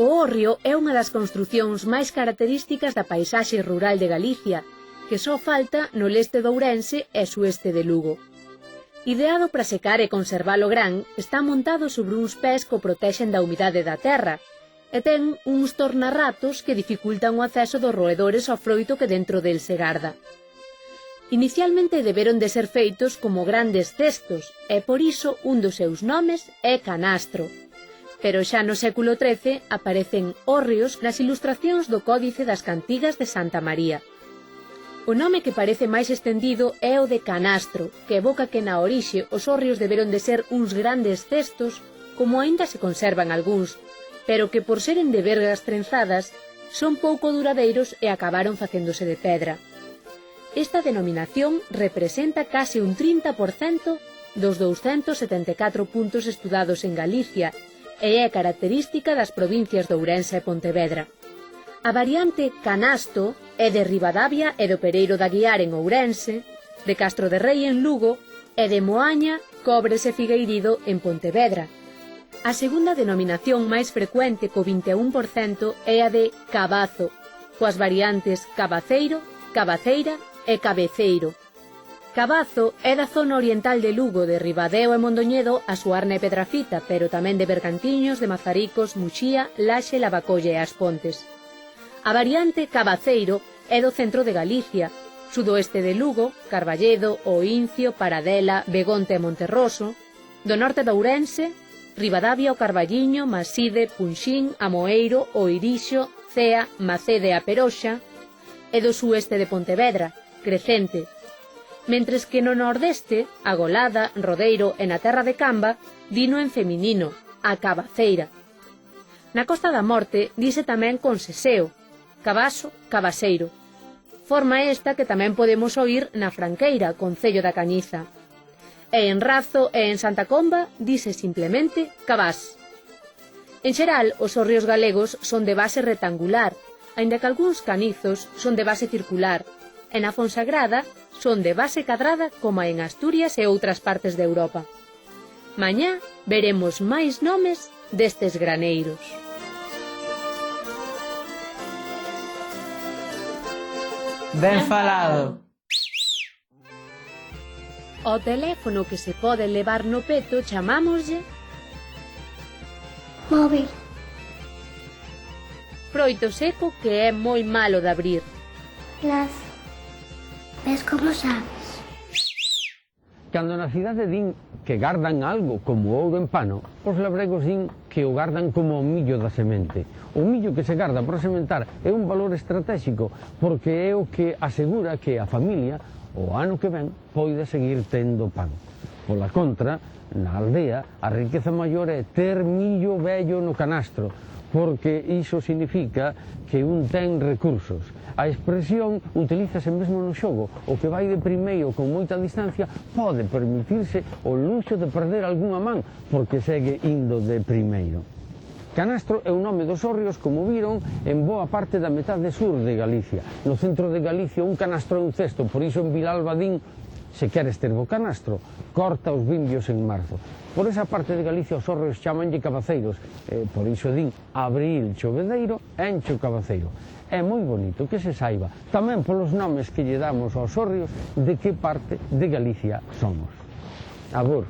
O hórreo é unha das construcións máis características da paisaxe rural de Galicia, que só falta no leste de Ourense e sueste de Lugo. Ideado para secar e conservar o gran, está montado sobre uns pés que o protexen da humidade da terra, e ten uns tornarratos que dificultan o acceso dos roedores ao froito que dentro del se garda. Inicialmente deberon de ser feitos como grandes cestos, e por iso un dos seus nomes é canastro. Pero xa no século XIII aparecen hórreos nas ilustracións do Códice das Cantigas de Santa María. O nome que parece máis estendido é o de canastro, que evoca que na orixe os hórreos deberon de ser uns grandes cestos, como aínda se conservan algúns, pero que por seren de vergas trenzadas son pouco duradeiros e acabaron facéndose de pedra. Esta denominación representa case un 30% dos 274 puntos estudados en Galicia e é característica das provincias de Ourense e Pontevedra. A variante canasto é de Ribadavia e do Pereiro de Aguiar en Ourense, de Castro de Rei en Lugo e de Moaña, Cobres e Figueirido en Pontevedra. A segunda denominación máis frecuente, co 21%, é a de cabazo, coas variantes cabaceiro, cabaceira e cabeceiro. Cabazo é da zona oriental de Lugo, de Ribadeo e Mondoñedo, a Suarna e Pedrafita, pero tamén de Bergantiños, de Mazaricos, Muxía, Laxe, Lavacolla e As Pontes. A variante cabaceiro é do centro de Galicia, sudoeste de Lugo, Carballedo, Oincio, Paradela, Begonte e Monterroso, do norte de Ourense, Ribadavia, o Carballiño, Maside, Punxín, Amoeiro, Oirixo, Cea, Macede e a Peroxa, e do sueste de Pontevedra, Crecente, mentres que no nordeste, Agolada, Rodeiro e na terra de Camba, dino en feminino, a cabaceira. Na Costa da Morte dise tamén con seseo, cabaso, cabaseiro. Forma esta que tamén podemos oír na Franqueira, concello da Cañiza. E en Razo e en Santa Comba dise simplemente cabás. En xeral, os hórreos galegos son de base rectangular, aínda que algúns canizos son de base circular, e na Fonsagrada son de base cadrada como en Asturias e outras partes de Europa. Mañá veremos máis nomes destes graneiros. Ben falado. O teléfono que se pode levar no peto chamámoslle móvil. froito seco que é moi malo de abrir. Las... ¿Ves cómo sabes? Cando na cidade din que gardan algo como ouro en pano, os labregos din que o gardan como o millo da semente. O millo que se garda para sementar é un valor estratégico porque é o que asegura que a familia o ano que ven poida seguir tendo pan. Pola contra, na aldea, a riqueza maior é ter millo vello no canastro, porque iso significa que un ten recursos. A expresión utilízase mesmo no xogo. O que vai de primeiro con moita distancia pode permitirse o luxo de perder algunha man porque segue indo de primeiro. Canastro é o nome dos hórreos, como viron, en boa parte da metade sur de Galicia. No centro de Galicia un canastro é un cesto, por iso en Vilalba din: se queres ter bo canastro, corta os vimbios en marzo. Por esa parte de Galicia os hórreos chamanlle cabaceiros, por iso din abril chovedeiro, enche o cabaceiro. É moi bonito que se saiba, tamén polos nomes que lle damos aos hórreos, de que parte de Galicia somos. Abur.